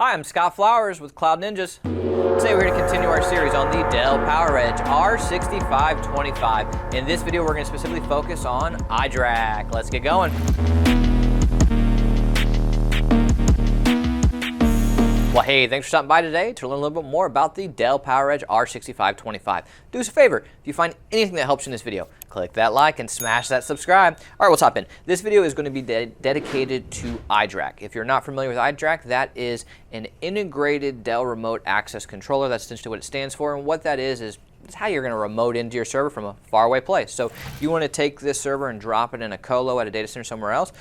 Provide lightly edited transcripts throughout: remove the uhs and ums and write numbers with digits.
Hi, I'm Scott Flowers with Cloud Ninjas. Today we're going to continue our series on the Dell PowerEdge R6525. In this video we're going to specifically focus on iDRAC. Let's get going. Well, hey, thanks for stopping by today to learn a little bit more about the Dell PowerEdge R6525. Do us a favor, if you find anything that helps you in this video, click that like and smash that subscribe. All right, let's hop in. This video is going to be dedicated to iDRAC. If you're not familiar with iDRAC, that is an integrated Dell remote access controller. That's essentially what it stands for, and what that is it's how you're going to remote into your server from a faraway place. So if you want to take this server and drop it in a colo at a data center somewhere else,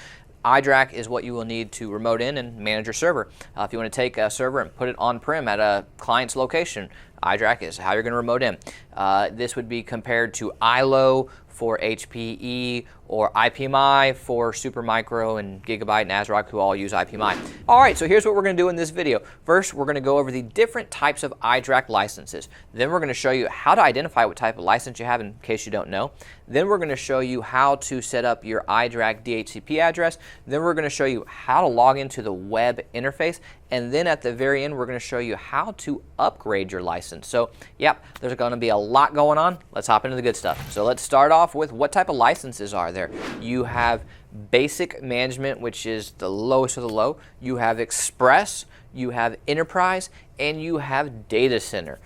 iDRAC is what you will need to remote in and manage your server. If you want to take a server and put it on-prem at a client's location, iDRAC is how you're going to remote in. This would be compared to ILO for HPE or IPMI for Supermicro and Gigabyte and ASRock, who all use IPMI. All right, so here's what we're going to do in this video. First, we're going to go over the different types of iDRAC licenses. Then we're going to show you how to identify what type of license you have in case you don't know. Then we're going to show you how to set up your iDRAC DHCP address. Then we're going to show you how to log into the web interface. And then at the very end, we're going to show you how to upgrade your license. So, yep, there's going to be a lot going on. Let's hop into the good stuff. So let's start off with what type of licenses are there. You have basic management, which is the lowest of the low. You have express, you have enterprise, and you have data center.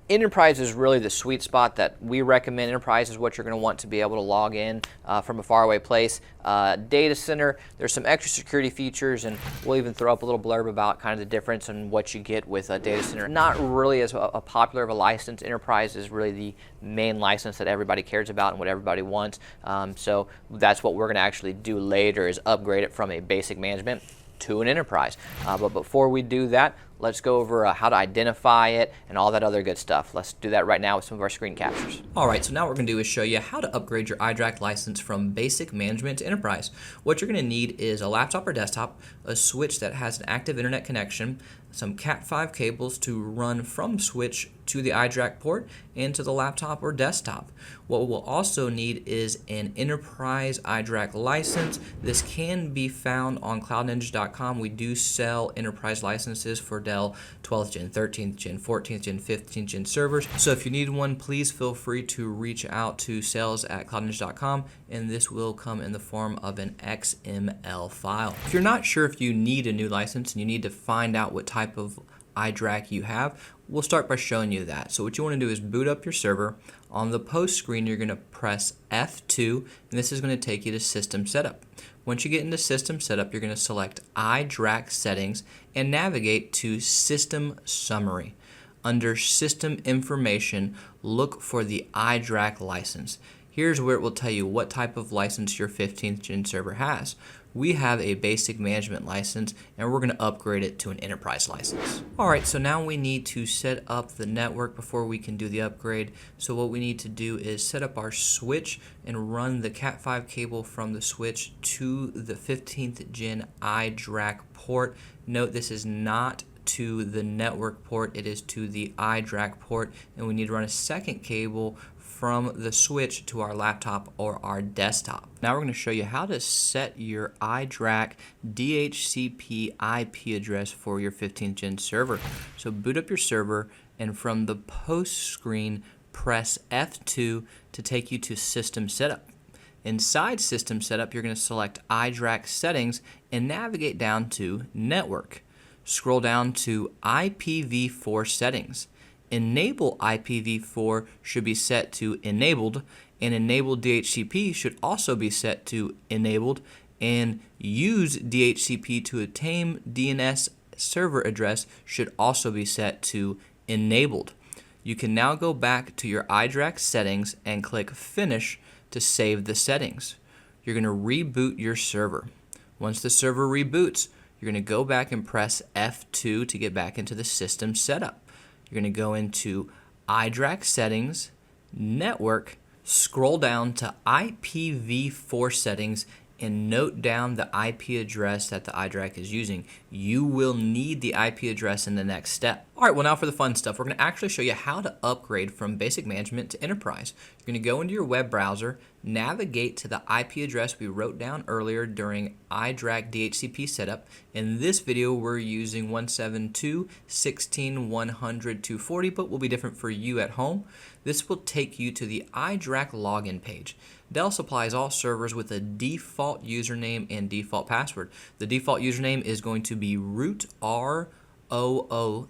Enterprise is really the sweet spot that we recommend. Enterprise is what you're going to want to be able to log in from a faraway place. Data center, there's some extra security features, and we'll even throw up a little blurb about kind of the difference in what you get with a data center. Not really as a popular of a license. Enterprise is really the main license that everybody cares about and what everybody wants. So that's what we're going to actually do later, is upgrade it from a basic management to an enterprise. But before we do that, let's go over how to identify it and all that other good stuff. Let's do that right now with some of our screen captures. All right, so now what we're going to do is show you how to upgrade your iDRAC license from basic management to enterprise. What you're going to need is a laptop or desktop, a switch that has an active internet connection, some Cat5 cables to run from switch to the iDRAC port and to the laptop or desktop. What we'll also need is an enterprise iDRAC license. This can be found on cloudninjas.com. We do sell enterprise licenses for Dell 12th gen, 13th gen, 14th gen, 15th gen servers. So if you need one, please feel free to reach out to sales@cloudninjas.com, and this will come in the form of an XML file. If you're not sure if you need a new license and you need to find out what type of iDRAC you have, we'll start by showing you that. So what you want to do is boot up your server. On the post screen, you're going to press F2, and this is going to take you to System Setup. Once you get into System Setup, you're going to select iDRAC Settings and navigate to System Summary. Under System Information, look for the iDRAC license. Here's where it will tell you what type of license your 15th gen server has. We have a basic management license, and we're going to upgrade it to an enterprise license. All right, so now we need to set up the network before we can do the upgrade. So what we need to do is set up our switch and run the Cat5 cable from the switch to the 15th gen iDRAC port. Note this is not to the network port, it is to the iDRAC port, and we need to run a second cable from the switch to our laptop or our desktop. Now we're going to show you how to set your iDRAC DHCP IP address for your 15th gen server. So boot up your server, and from the post screen, press F2 to take you to System Setup. Inside System Setup, you're going to select iDRAC Settings and navigate down to Network. Scroll down to IPv4 Settings. Enable IPv4 should be set to Enabled, and Enabled DHCP should also be set to Enabled, and Use DHCP to obtain DNS server address should also be set to Enabled. You can now go back to your iDRAC settings and click Finish to save the settings. You're going to reboot your server. Once the server reboots, you're going to go back and press F2 to get back into the system setup. You're going to go into iDRAC Settings, Network, scroll down to IPv4 Settings, and note down the IP address that the iDRAC is using. You will need the IP address in the next step. All right, well now for the fun stuff. We're going to actually show you how to upgrade from basic management to enterprise. You're going to go into your web browser, navigate to the IP address we wrote down earlier during iDRAC DHCP setup. In this video, we're using 172.16.100.240, but will be different for you at home. This will take you to the iDRAC login page. Dell supplies all servers with a default username and default password. The default username is going to be root, ROOT, all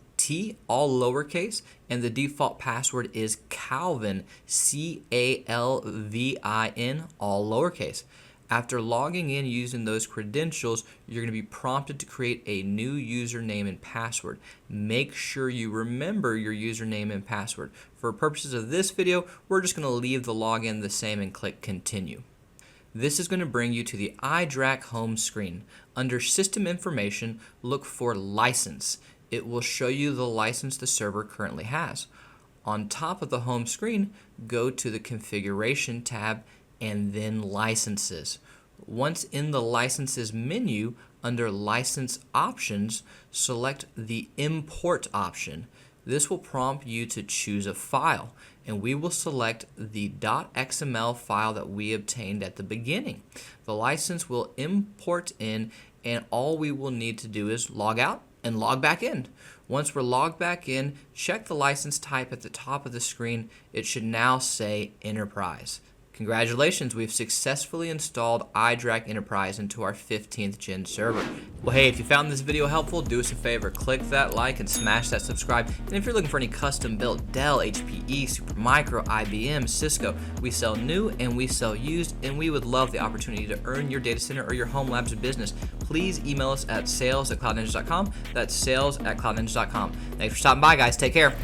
lowercase, and the default password is Calvin, CALVIN, all lowercase. After logging in using those credentials, you're going to be prompted to create a new username and password. Make sure you remember your username and password. For purposes of this video, we're just going to leave the login the same and click continue. This is going to bring you to the iDRAC home screen. Under System Information, look for License. It will show you the license the server currently has. On top of the home screen, go to the Configuration tab and then Licenses. Once in the Licenses menu, under License Options, select the Import option. This will prompt you to choose a file, and we will select the .xml file that we obtained at the beginning. The license will import in, and all we will need to do is log out and log back in. Once we're logged back in, check the license type at the top of the screen. It should now say Enterprise. Congratulations, we've successfully installed iDRAC Enterprise into our 15th gen server. Well, hey, if you found this video helpful, do us a favor, click that like and smash that subscribe. And if you're looking for any custom built Dell, HPE, Supermicro, IBM, Cisco, we sell new and we sell used, and we would love the opportunity to earn your data center or your home labs business. Please email us at sales@cloudninjas.com. That's sales@cloudninjas.com. Thanks for stopping by, guys. Take care.